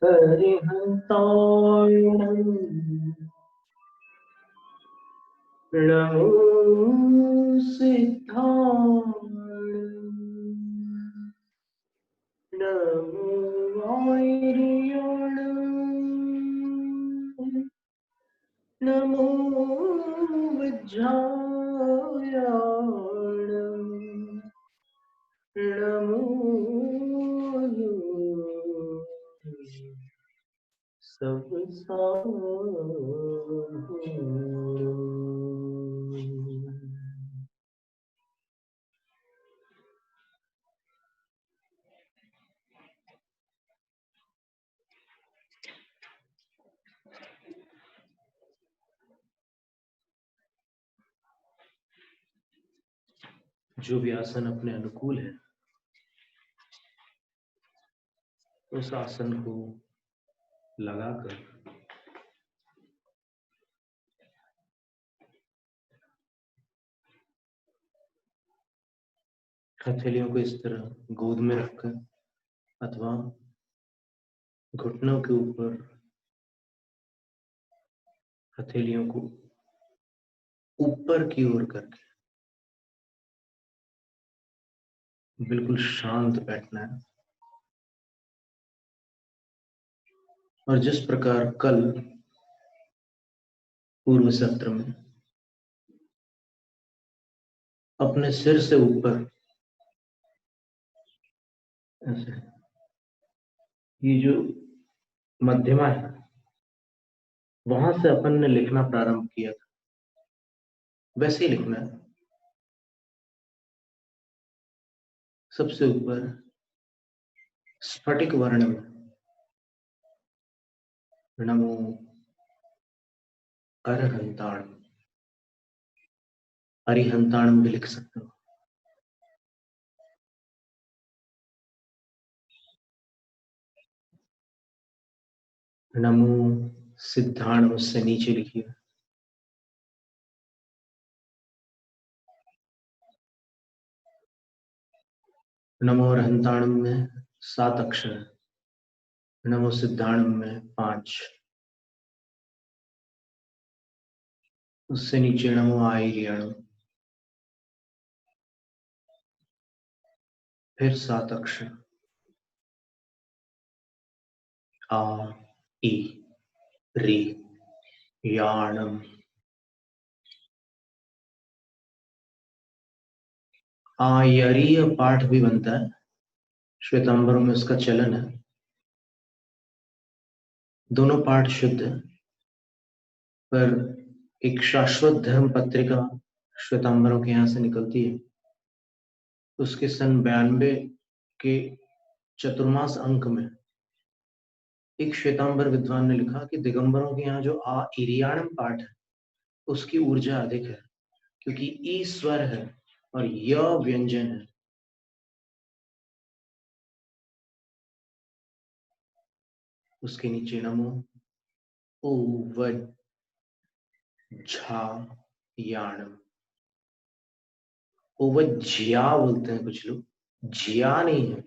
हरिहंताणं नमो सिद्धाणं नमो वैरियाणं नमो विज्ञायाणं नमो जो भी आसन अपने अनुकूल है उस आसन को लगाकर हथेलियों को इस तरह गोद में रखकर अथवा घुटनों के ऊपर हथेलियों को ऊपर की ओर करके बिल्कुल शांत बैठना है। और जिस प्रकार कल पूर्व सत्र में अपने सिर से ऊपर ऐसे ये जो मध्यमा है वहां से अपन ने लिखना प्रारंभ किया था, वैसे ही लिखना है। सबसे ऊपर स्फटिक वर्ण में नमो अरहंताणं, अरिहंताणं भी लिख सकते हो। नमो सिद्धाणं उससे नीचे लिखिए। नमो अरहंताणं में 7 अक्षर है, नमो सिद्धाणं में 5, उससे नीचे नमो आयर्याणं, फिर 7 अक्षर आ ई री याणम। आयरीय पाठ भी बनता है, श्वेतांबरों में उसका चलन है। दोनों पाठ शुद्ध है, पर एक शाश्वत धर्म पत्रिका श्वेतांबरों के यहाँ से निकलती है। उसके सन 92 के चतुर्मास अंक में एक श्वेतांबर विद्वान ने लिखा कि दिगंबरों के यहाँ जो आ इरियाणम पाठ है उसकी ऊर्जा अधिक है, क्योंकि ई स्वर है और य व्यंजन है। उसके नीचे नमो ओवज्झायाणम, ओवज्झिया बोलते हैं कुछ लोग, जिया नहीं है,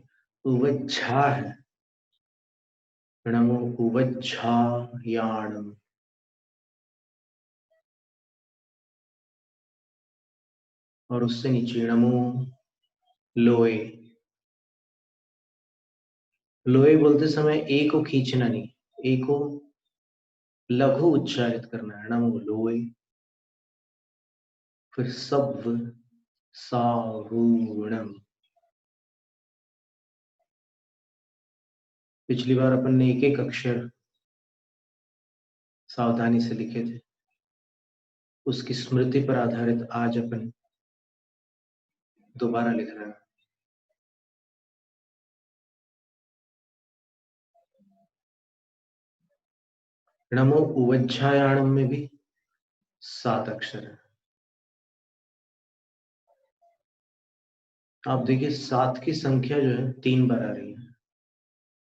ओवज्झा है। नमो ओवज्झायाणम। और उससे नीचे नमो लोए। लोए बोलते समय ए को खींचना नहीं, ए को लघु उच्चारित करना है, नमो लोए। फिर सव्व सारूणम। पिछली बार अपन ने एक एक अक्षर सावधानी से लिखे थे, उसकी स्मृति पर आधारित आज अपन दोबारा लिख रहे हैं। नमो उवज्झायाणम में भी 7 अक्षर है। आप देखिए 7 की संख्या जो है 3 बार आ रही है।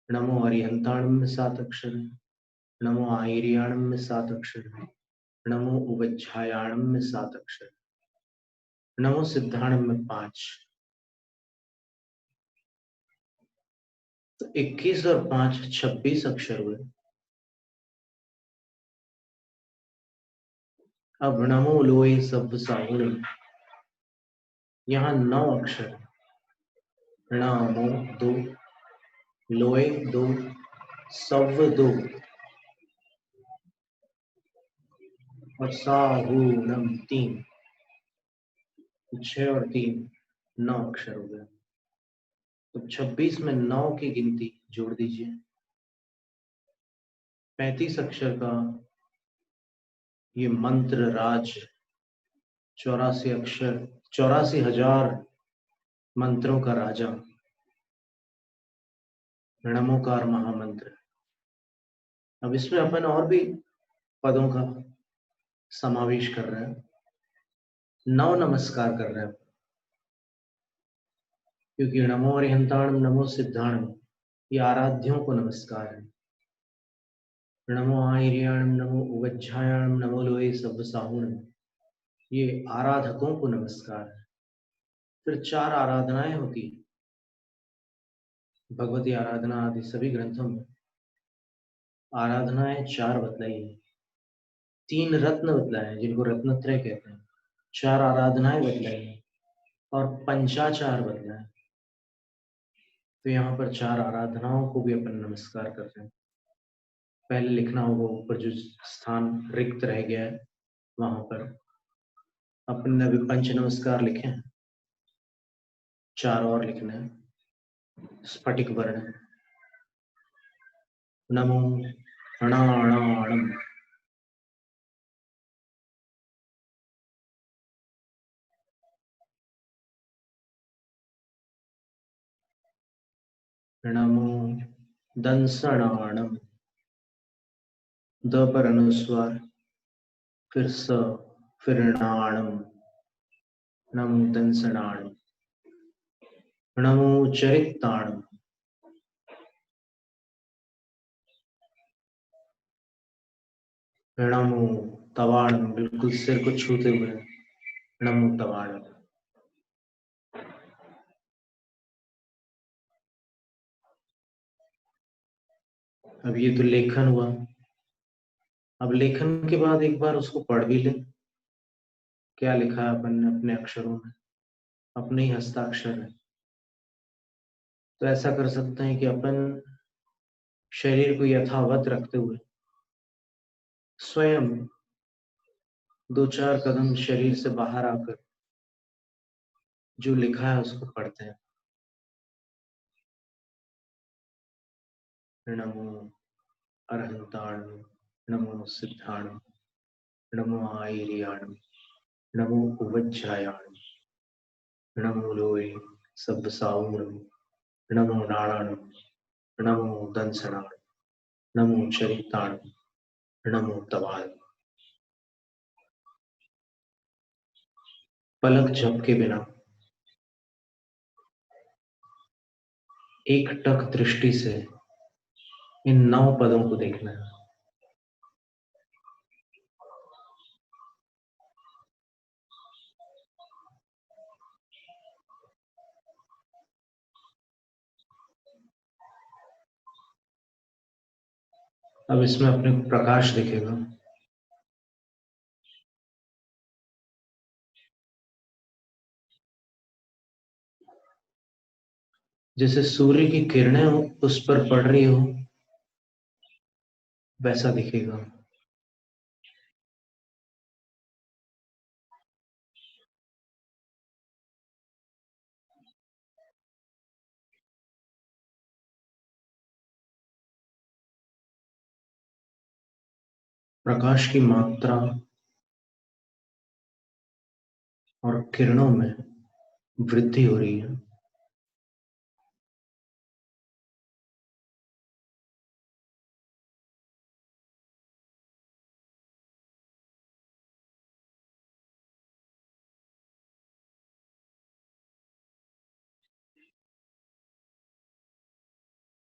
नमो अरिहंताणम में 7 अक्षर है, नमो आयर्याणम में 7 अक्षर है, नमो उवज्झायाणम में 7 अक्षर है, नमो सिद्धाणम में 5, तो 21 और 5 26 अक्षर हुए। अब नमो लोए सब साहुण, यहाँ 9 अक्षर, नमो 2, लोए 2, सव 2 और साहुणम 3, 6 और 3 9 अक्षर हो गया। तो 26 में 9 की गिनती जोड़ दीजिए। 35 अक्षर का ये मंत्र राज, 84 अक्षर, 84,000 मंत्रों का राजा, नमोकार महामंत्र। अब इसमें अपन और भी पदों का समावेश कर रहे हैं, नव नमस्कार कर रहे हैं, क्योंकि नमो अरिहंताणम नमो सिद्धाणम ये आराध्यों को नमस्कार है। नमो आयर्याणम नमो उवज्झायाणम नमो लोए सब साहुणम ये आराधकों को नमस्कार है। फिर 4 आराधनाएं होती है भगवती आराधना आदि सभी ग्रंथों में। आराधनाएं 4 बतलाई है, 3 रत्न बतलाए हैं जिनको रत्नत्रय कहते हैं, 4 आराधनाएं बतलाई हैं और पंचाचार बतलाए। तो यहाँ पर 4 आराधनाओं को भी अपन नमस्कार कर रहे हैं। पहले लिखना होगा ऊपर जो स्थान रिक्त रह गया है वहां पर अपन ने अभी पंच नमस्कार लिखे हैं, 4 और लिखने हैं। स्फटिक वर्ण नमो णाणाणम, नमो दंसणाणम, द पर अनुस्वार, फिर स, फिर णाणम, नमो दंसणाणम। नमो चरिताणम, नमो तवाणम, बिल्कुल सिर को छूते हुए नमो तवाणम। अब ये तो लेखन हुआ। अब लेखन के बाद एक बार उसको पढ़ भी ले, क्या लिखा है अपन ने अपने अक्षरों में, अपने ही हस्ताक्षर है। तो ऐसा कर सकते हैं कि अपन शरीर को यथावत रखते हुए स्वयं 2-4 कदम शरीर से बाहर आकर जो लिखा है उसको पढ़ते हैं। नमो अरहंताणम नमो सिद्धाणम नमो आयर्याणम नमो उवज्झायाणम नमो लोए सब्बसाऊणम नमो नारायणम नमो दंसणाणम नमो चरिताणम नमो तवाल। पलक झपके बिना एक टक दृष्टि से इन 9 पदों को देखना है। अब इसमें अपने को प्रकाश दिखेगा। जैसे सूर्य की किरणें उस पर पड़ रही हो वैसा दिखेगा। प्रकाश की मात्रा और किरणों में वृद्धि हो रही है।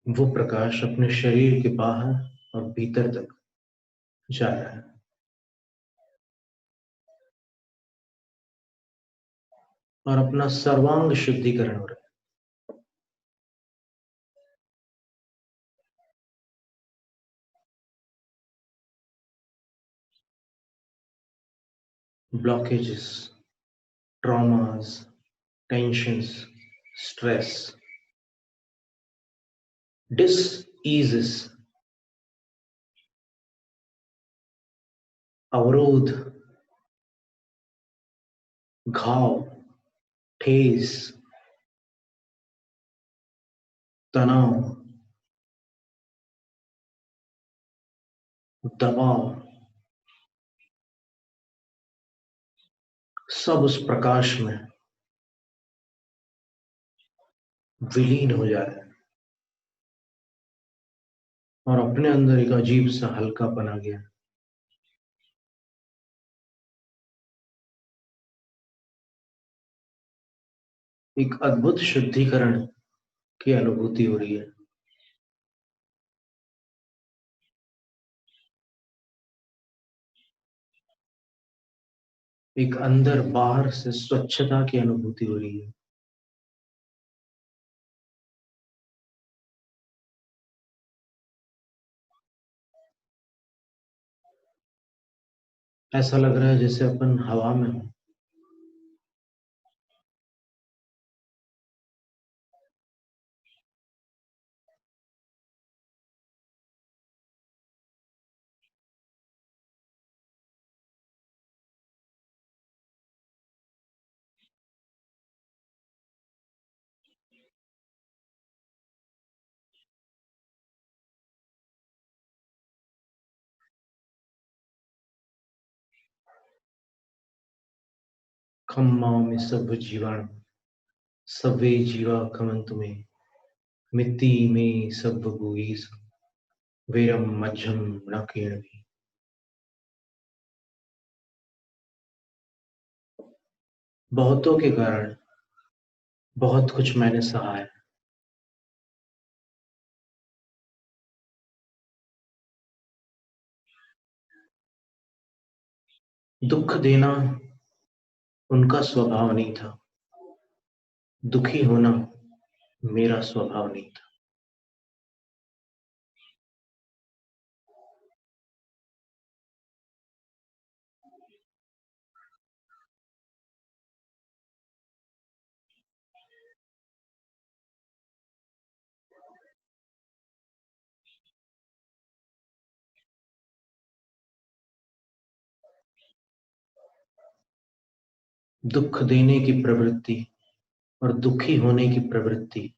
वो प्रकाश अपने शरीर के बाहर और भीतर तक जा रहा है और अपना सर्वांग शुद्धिकरण हो रहा है। blockages, traumas, tensions, stress, dis-eases, अवरोध, घाव, ठेस, तनाव, दबाव, सब उस प्रकाश में विलीन हो जा रहा है और अपने अंदर एक अजीब सा हल्कापन आ गया। एक अद्भुत शुद्धिकरण की अनुभूति हो रही है। एक अंदर बाहर से स्वच्छता की अनुभूति हो रही है। ऐसा लग रहा है जैसे अपन हवा में हो। खम्मा में सब जीवाणु, सवे जीवा खमंतु में, मिट्टी में सब गुईस, वेरम मज्जम न केणवी। बहुतों के कारण बहुत कुछ मैंने सहा है। दुख देना उनका स्वभाव नहीं था, दुखी होना मेरा स्वभाव नहीं था। दुख देने की प्रवृत्ति और दुखी होने की प्रवृत्ति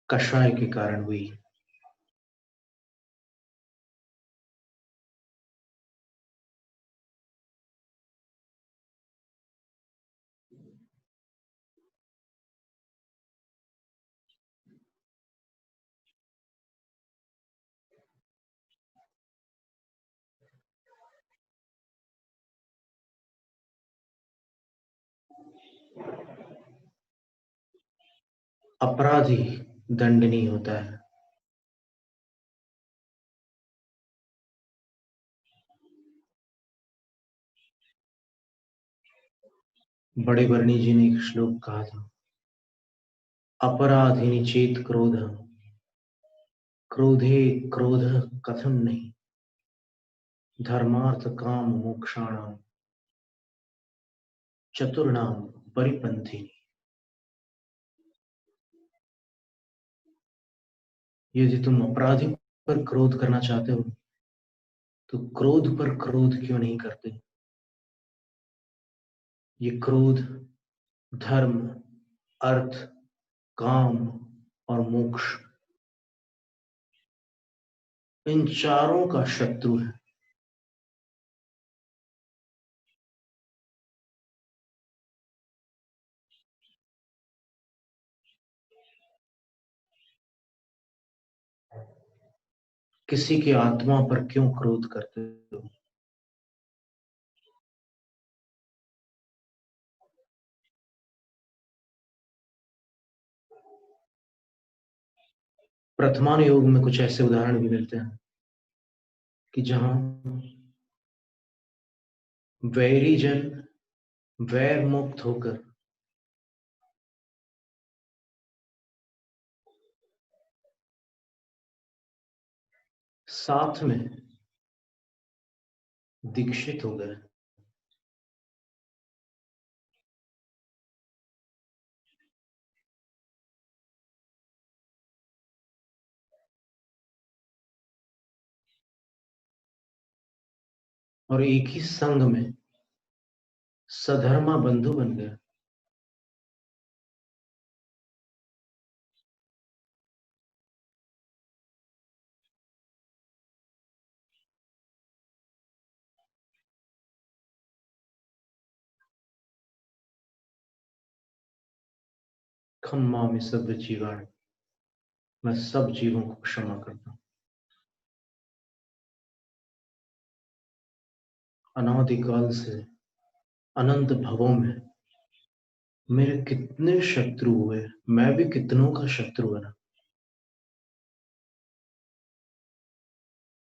कषाय के कारण हुई। अपराधी दंडनीय होता है। बड़े बरनी जी ने एक श्लोक कहा था, अपराधिनी चेत क्रोध, क्रोधे क्रोध कथम नहीं, धर्मार्थ काम मोक्षाणाम चतुर्णाम परिपंथी। यदि तुम अपराधी पर क्रोध करना चाहते हो तो क्रोध पर क्रोध क्यों नहीं करते। ये क्रोध धर्म, अर्थ, काम और मोक्ष, इन चारों का शत्रु है। किसी की आत्मा पर क्यों क्रोध करते हो। प्रथमान योग में कुछ ऐसे उदाहरण भी मिलते हैं कि जहां वैरी जन वैर मुक्त होकर साथ में दीक्षित हो गए। और एक ही संघ में सधर्मा बंधु बन गए। खम्मा में सब जीवाण, मैं सब जीवों को क्षमा करता हूं। अनादिकाल से अनंत भवों में मेरे कितने शत्रु हुए, मैं भी कितनों का शत्रु बना।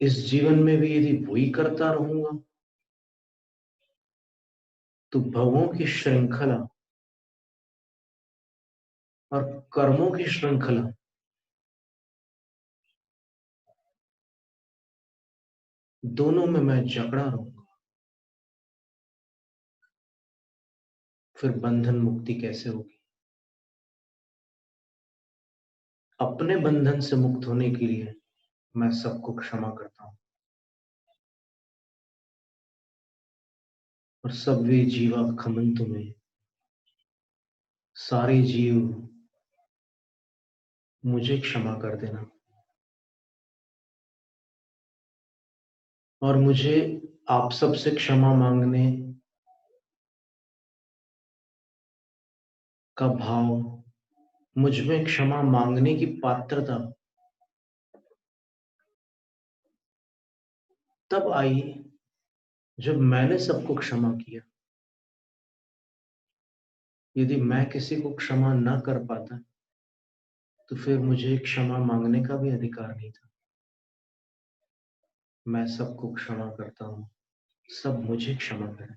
इस जीवन में भी यदि वही करता रहूंगा तो भवों की श्रृंखला और कर्मों की श्रृंखला दोनों में मैं जकड़ा रहूंगा। फिर बंधन मुक्ति कैसे होगी? अपने बंधन से मुक्त होने के लिए मैं सबको क्षमा करता हूं। और सब वे जीवा खमन तुम्हें, सारे जीव मुझे क्षमा कर देना। और मुझे आप सबसे क्षमा मांगने का भाव, मुझ में क्षमा मांगने की पात्रता तब आई जब मैंने सबको क्षमा किया। यदि मैं किसी को क्षमा न कर पाता तो फिर मुझे क्षमा मांगने का भी अधिकार नहीं था। मैं सबको क्षमा करता हूं, सब मुझे क्षमा करें।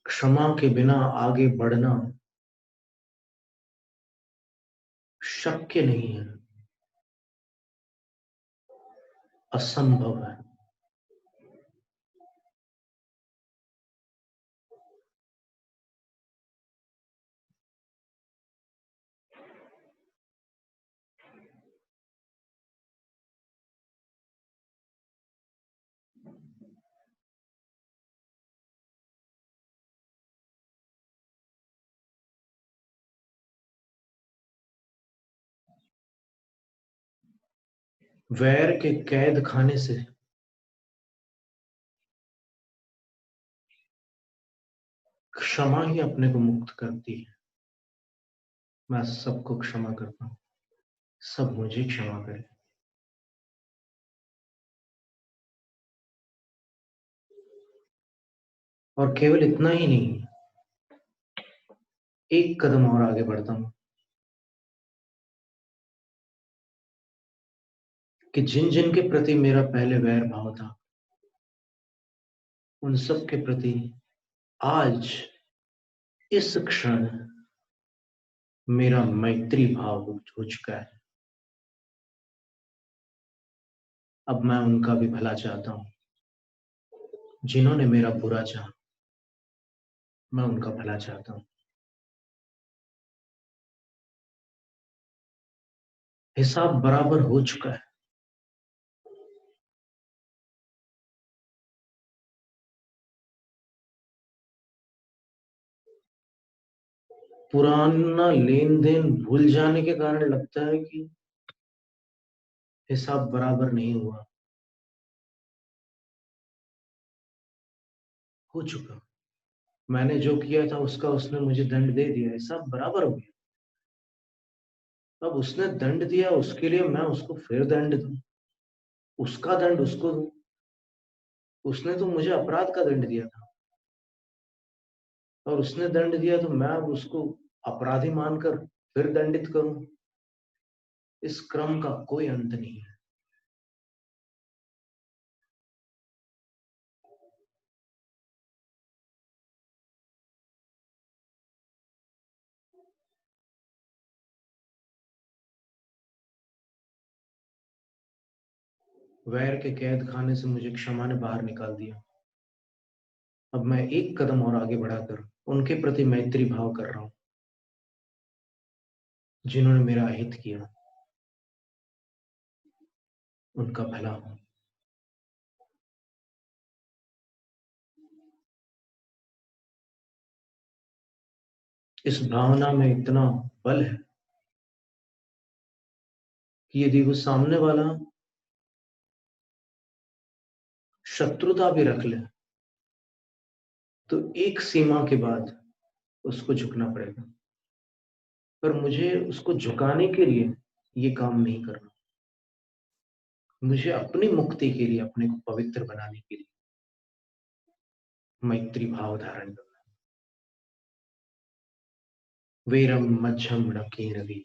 क्षमा के बिना आगे बढ़ना शक्य नहीं है, असंभव है। वैर के कैद खाने से क्षमा ही अपने को मुक्त करती है। मैं सबको क्षमा करता हूं, सब मुझे क्षमा करें। और केवल इतना ही नहीं, एक कदम और आगे बढ़ता हूं कि जिन जिन के प्रति मेरा पहले वैर भाव था उन सब के प्रति आज इस क्षण मेरा मैत्री भाव हो चुका है। अब मैं उनका भी भला चाहता हूं। जिन्होंने मेरा बुरा चाहा, मैं उनका भला चाहता हूं। हिसाब बराबर हो चुका है। पुराना लेन देन भूल जाने के कारण लगता है कि हिसाब बराबर नहीं हुआ। हो चुका, मैंने जो किया था उसका उसने मुझे दंड दे दिया, हिसाब बराबर हो गया। अब उसने दंड दिया, उसके लिए मैं उसको फिर दंड दूं, उसका दंड उसको दूं। उसने तो मुझे अपराध का दंड दिया था और उसने दंड दिया तो मैं अब उसको अपराधी मानकर फिर दंडित करूं। इस क्रम का कोई अंत नहीं है। वैर के कैद खाने से मुझे क्षमा ने बाहर निकाल दिया। अब मैं एक कदम और आगे बढ़ाकर उनके प्रति मैत्री भाव कर रहा हूं जिन्होंने मेरा हित किया। उनका भला हो। इस भावना में इतना बल है कि यदि वो सामने वाला शत्रुता भी रख ले तो एक सीमा के बाद उसको झुकना पड़ेगा। पर मुझे उसको झुकाने के लिए ये काम नहीं करना। मुझे अपनी मुक्ति के लिए, अपने को पवित्र बनाने के लिए मैत्री भाव धारण करना। वेरम मध्यम रखी रवि।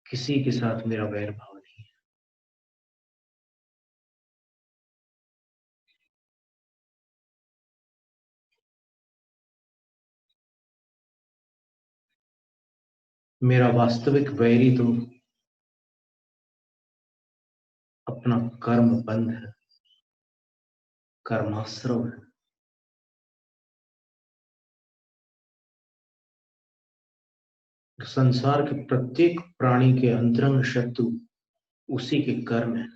किसी के साथ मेरा वैर भाव नहीं है। मेरा वास्तविक वैरी तो अपना कर्म बंध है, कर्माश्रव है। संसार के प्रत्येक प्राणी के अंतरंग शत्रु उसी के कर्म है।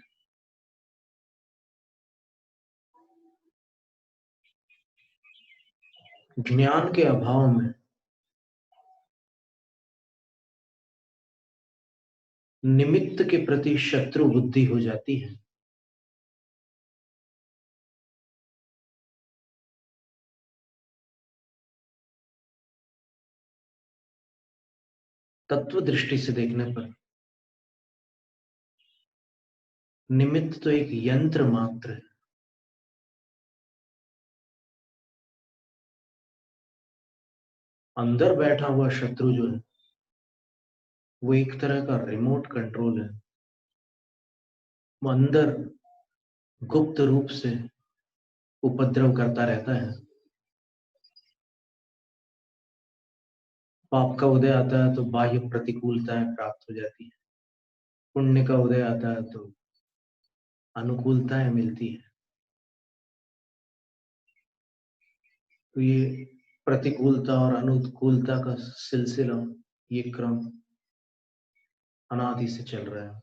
ज्ञान के अभाव में निमित्त के प्रति शत्रु बुद्धि हो जाती है। तत्व दृष्टि से देखने पर निमित्त तो एक यंत्र मात्र है। अंदर बैठा हुआ शत्रु जो है वो एक तरह का रिमोट कंट्रोल है। वो अंदर गुप्त रूप से उपद्रव करता रहता है। पाप का उदय आता है तो बाह्य प्रतिकूलताएं प्राप्त हो जाती है। पुण्य का उदय आता है तो अनुकूलताएं मिलती है। तो ये प्रतिकूलता और अनुकूलता का सिलसिला, ये क्रम अनादि से चल रहा है।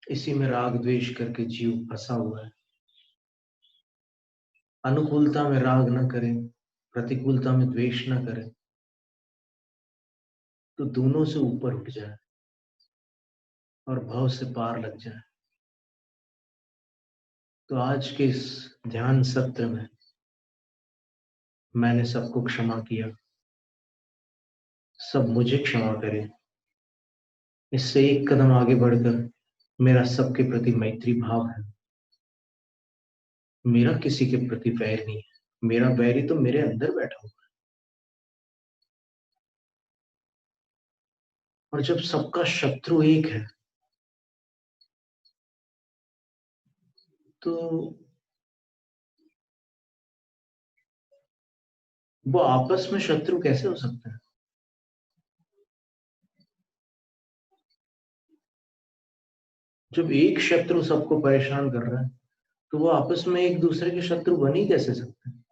इसी में राग द्वेष करके जीव फंसा हुआ है। अनुकूलता में राग न करे, प्रतिकूलता में द्वेष न करे तो दोनों से ऊपर उठ जाए और भव से पार लग जाए। तो आज के इस ध्यान सत्र में मैंने सबको क्षमा किया, सब मुझे क्षमा करें। इससे एक कदम आगे बढ़कर मेरा सबके प्रति मैत्री भाव है। मेरा किसी के प्रति वैर नहीं है। मेरा वैरी तो मेरे अंदर बैठा हुआ है। और जब सबका शत्रु एक है तो वो आपस में शत्रु कैसे हो सकते हैं? जब एक शत्रु सबको परेशान कर रहा है तो वो आपस में एक दूसरे के शत्रु बन ही कैसे सकते हैं?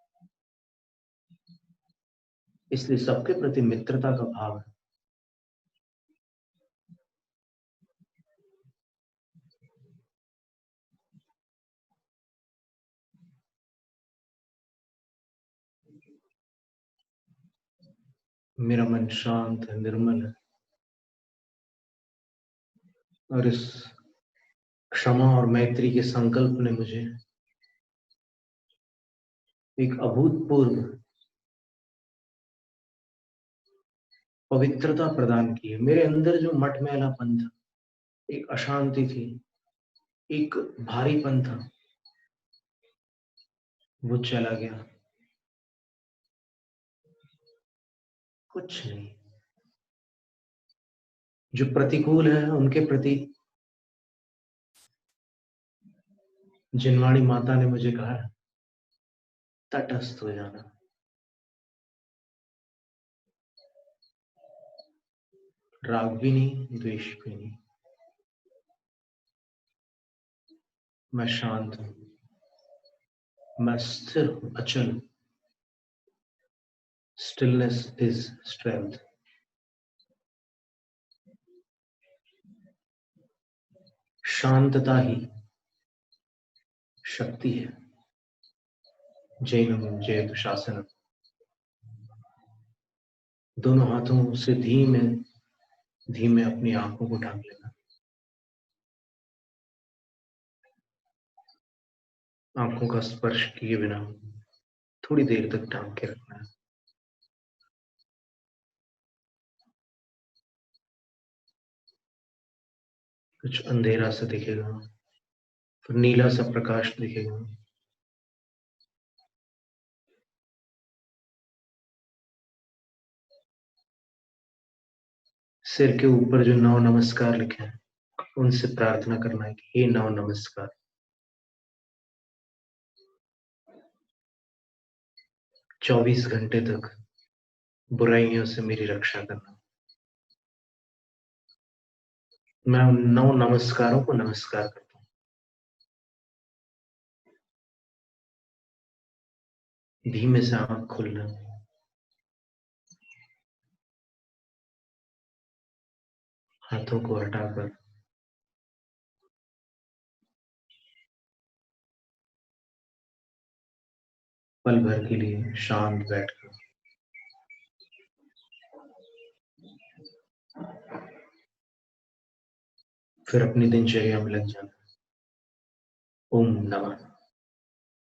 इसलिए सबके प्रति मित्रता का भाव है। मेरा मन शांत है, निर्मल है। और इस क्षमा और मैत्री के संकल्प ने मुझे एक अभूतपूर्व पवित्रता प्रदान की है। मेरे अंदर जो मटमैलापन था, एक अशांति थी, एक भारीपन था, वो चला गया। कुछ नहीं। जो प्रतिकूल है उनके प्रति जिनवाणी माता ने मुझे कहा तटस्थ हो जाना। राग भी नहीं, द्वेष भी नहीं। मैं शांत हूं, मैं स्थिर हूं, अचल। Stillness is strength. शांतता ही शक्ति है। जैनम जयतु शासनम। दोनों हाथों से धीमे धीमे अपनी आंखों को ढांक लेना। आंखों का स्पर्श किए बिना थोड़ी देर तक ढांक के रखना है। कुछ अंधेरा सा दिखेगा, फिर नीला सा प्रकाश दिखेगा। सिर के ऊपर जो 9 नमस्कार लिखे हैं, उनसे प्रार्थना करना है कि हे 9 नमस्कार, 24 घंटे तक बुराइयों से मेरी रक्षा करना। मैं उन 9 नमस्कारों को नमस्कार करता हूँ। धीमे से आंख खोलना, हाथों को हटाकर पल भर के लिए शांत बैठकर फिर अपनी दिनचर्या में लग जाना। ओम नमः।